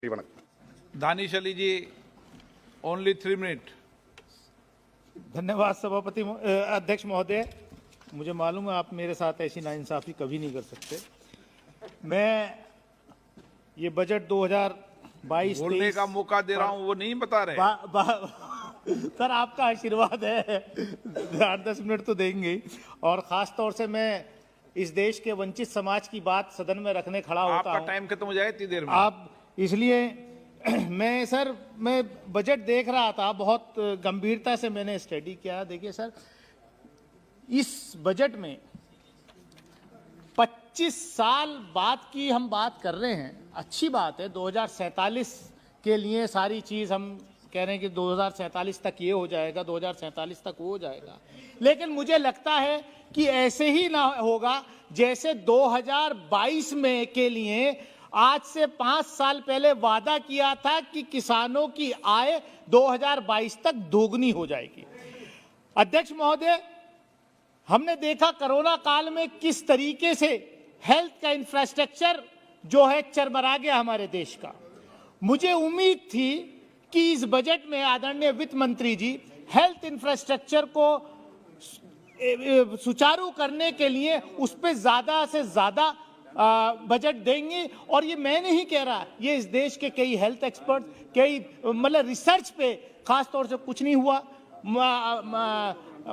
दानिश अली जी, only 3 minute. धन्यवाद सभापति अध्यक्ष महोदय। मुझे मालूम है आप मेरे साथ ऐसी नाइंसाफी कभी नहीं कर सकते। मैं ये बजट 2022 बोलने का मौका दे रहा हूं, वो नहीं बता रहे। सर आपका आशीर्वाद है, 8-10 मिनट तो देंगे ही। और खास तौर से मैं इस देश के वंचित समाज की बात सदन में रखने खड़ा होता हूं। आपका टाइम खत्म हो जाए इतनी देर में। आप इसलिए मैं बजट देख रहा था, बहुत गंभीरता से मैंने स्टडी किया। देखिए सर, इस बजट में 25 साल बाद की हम बात कर रहे हैं। अच्छी बात है, 2047 के लिए सारी चीज हम कह रहे हैं कि 2047 तक ये हो जाएगा, 2047 तक वो हो जाएगा। लेकिन मुझे लगता है कि ऐसे ही ना होगा जैसे 2022 में के लिए आज से 5 साल पहले वादा किया था कि किसानों की आय 2022 तक दोगुनी हो जाएगी। अध्यक्ष महोदय, हमने देखा कोरोना काल में किस तरीके से हेल्थ का इंफ्रास्ट्रक्चर जो है चरमरा गया हमारे देश का। मुझे उम्मीद थी कि इस बजट में आदरणीय वित्त मंत्री जी हेल्थ इंफ्रास्ट्रक्चर को सुचारू करने के लिए उस पर ज्यादा से ज्यादा बजट देंगे। और ये मैं नहीं कह रहा, ये इस देश के कई हेल्थ एक्सपर्ट, कई मतलब रिसर्च पे खास तौर से कुछ नहीं हुआ।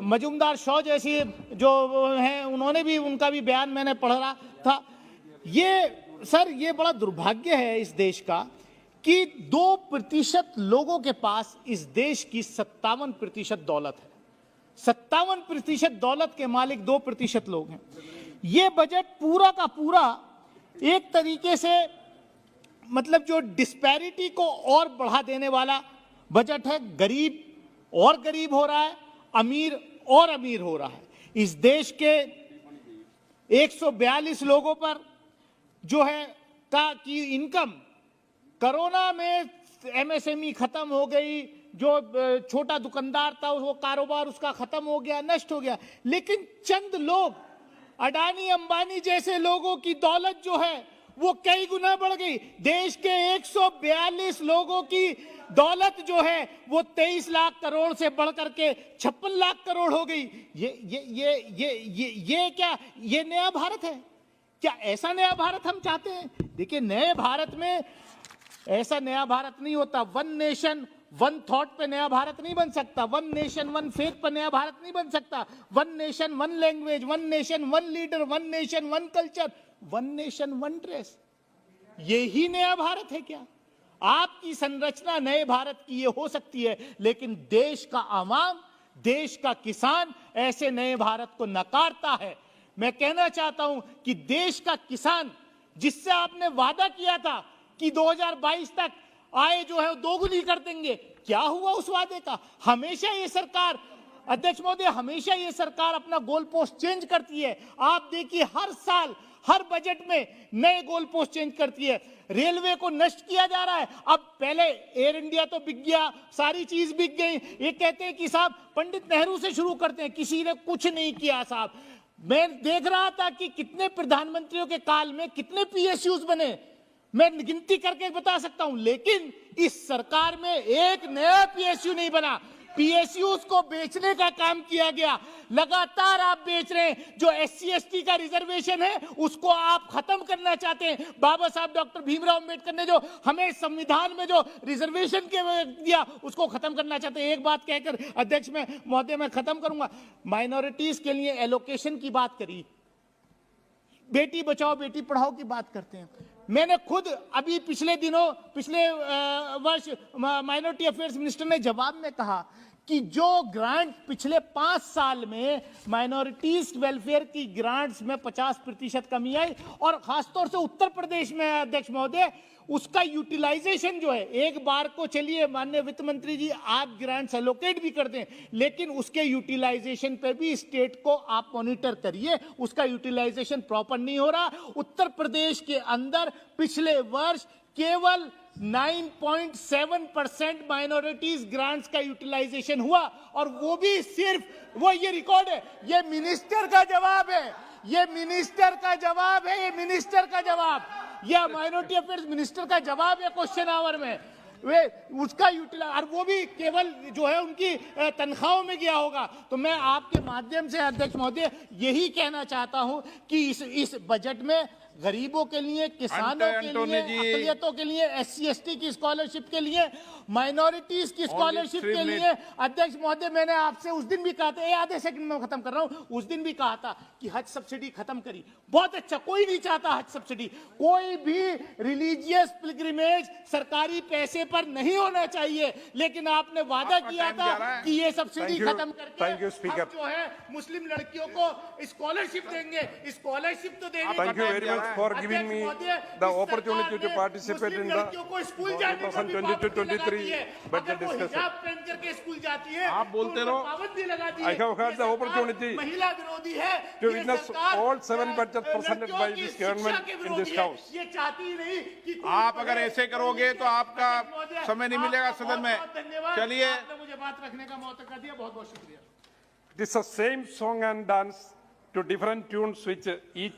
मजूमदार शॉ जैसी जो हैं, उन्होंने भी, उनका भी बयान मैंने पढ़ रहा था। ये सर, ये बड़ा दुर्भाग्य है इस देश का कि 2% लोगों के पास इस देश की 57% दौलत है। 57% दौलत के मालिक 2% लोग हैं। ये बजट पूरा का पूरा एक तरीके से मतलब जो डिस्पैरिटी को और बढ़ा देने वाला बजट है। गरीब और गरीब हो रहा है, अमीर और अमीर हो रहा है। इस देश के 142 लोगों पर जो है की इनकम, कोरोना में एमएसएमई खत्म हो गई, जो छोटा दुकानदार था वो कारोबार उसका खत्म हो गया, नष्ट हो गया। लेकिन चंद लोग, अडानी अंबानी जैसे लोगों की दौलत जो है वो कई गुना बढ़ गई। देश के 142 लोगों की दौलत जो है वो 23 लाख करोड़ से बढ़कर के 56 लाख करोड़ हो गई। ये क्या ये नया भारत है? क्या ऐसा नया भारत हम चाहते हैं? देखिए, नए भारत में ऐसा नया भारत नहीं होता। वन नेशन वन थॉट पे नया भारत नहीं बन सकता। वन नेशन वन फेथ पर नया भारत नहीं बन सकता। One nation one language, one nation one leader, one nation one culture, one nation one dress, यही नया भारत है क्या? आपकी संरचना नए भारत की ये हो सकती है, लेकिन देश का आवाम, देश का किसान ऐसे नए भारत को नकारता है। मैं कहना चाहता हूं कि देश का किसान, जिससे आपने वादा किया था कि 2022 तक आय जो है दोगुनी कर देंगे, क्या हुआ उस वादे का? हमेशा ये सरकार, अध्यक्ष महोदय, हमेशा ये सरकार अपना गोल पोस्ट चेंज करती है। आप देखिए, हर साल हर बजट में नए गोल पोस्ट चेंज करती है। रेलवे को नष्ट किया जा रहा है। अब पहले एयर इंडिया तो बिक गया, सारी चीज बिक गई। ये कहते हैं कि साहब पंडित नेहरू से शुरू करते हैं, किसी ने कुछ नहीं किया साहब। मैं देख रहा था कि कितने प्रधानमंत्रियों के काल में कितने पीएसयूज बने, मैं गिनती करके बता सकता हूं। लेकिन इस सरकार में एक नया पीएसयू नहीं बना। पीएसयूज को बेचने का काम किया गया, लगातार आप बेच रहे हैं। जो SC/ST का रिजर्वेशन है उसको आप खत्म करना चाहते हैं। बाबा साहब डॉक्टर भीमराव अंबेडकर ने जो हमें संविधान में जो रिजर्वेशन के दिया उसको खत्म करना चाहते हैं। एक बात कहकर अध्यक्ष महोदय मैं खत्म करूंगा। माइनॉरिटीज के लिए एलोकेशन की बात करी, बेटी बचाओ बेटी पढ़ाओ की बात करते हैं। मैंने खुद अभी पिछले वर्ष माइनॉरिटी अफेयर्स मिनिस्टर ने जवाब में कहा कि जो ग्रांट पिछले 5 साल में माइनॉरिटीज वेलफेयर की ग्रांट्स में 50% कमी आई, और खासतौर से उत्तर प्रदेश में अध्यक्ष महोदय उसका यूटिलाइजेशन जो है, एक बार को चलिए माननीय वित्त मंत्री जी आप ग्रांट्स एलोकेट भी कर दें, लेकिन उसके यूटिलाइजेशन पे भी स्टेट को आप मॉनिटर करिए, उसका यूटिलाइजेशन प्रॉपर नहीं हो रहा। उत्तर प्रदेश के अंदर पिछले वर्ष केवल 9.7% माइनॉरिटीज ग्रांट्स का यूटिलाइजेशन हुआ, और वो भी सिर्फ वो, ये रिकॉर्ड है, ये मिनिस्टर का जवाब है, ये मिनिस्टर का जवाब है, ये मिनिस्टर का जवाब। ये माइनॉरिटी अफेयर्स मिनिस्टर का जवाब है क्वेश्चन आवर में। वे उसका यूटिलाइज, और वो भी केवल जो है उनकी तनख्वाहों में गया होगा। तो मैं आपके माध्यम से अध्यक्ष महोदय यही कहना चाहता हूं कि इस बजट में गरीबों के लिए, किसानों के लिए, अक़लियतों के लिए, SC ST की स्कॉलरशिप के लिए, माइनॉरिटीज की स्कॉलरशिप के लिए, अध्यक्ष महोदय मैंने आपसे उस दिन भी कहा था, आधे सेकंड में खत्म कर रहा हूं, उस दिन भी कहा था कि हज सब्सिडी खत्म करी। बहुत अच्छा, कोई नहीं चाहता हज सब्सिडी। कोई भी रिलीजियस पिलग्रिमेज सरकारी पैसे पर नहीं होना चाहिए, लेकिन आपने वादा किया था कि ये सब्सिडी खत्म करके हम जो है मुस्लिम लड़कियों को स्कॉलरशिप देंगे। स्कॉलरशिप तो देंगे। Thank you very much for giving me the opportunity to participate in the 2022-23 budget discussion. आप बोलते रहो। I have had the opportunity महिला विरोधी है to witness all 7 budgets presented by this government in this house. ये चाहती ही नहीं कि आप अगर ऐसे करोगे तो आपका समय नहीं मिलेगा सदन में। चलिए, आपने मुझे बात रखने का मौका कर दिया, बहुत बहुत शुक्रिया। It is the same song and dance to different tunes which each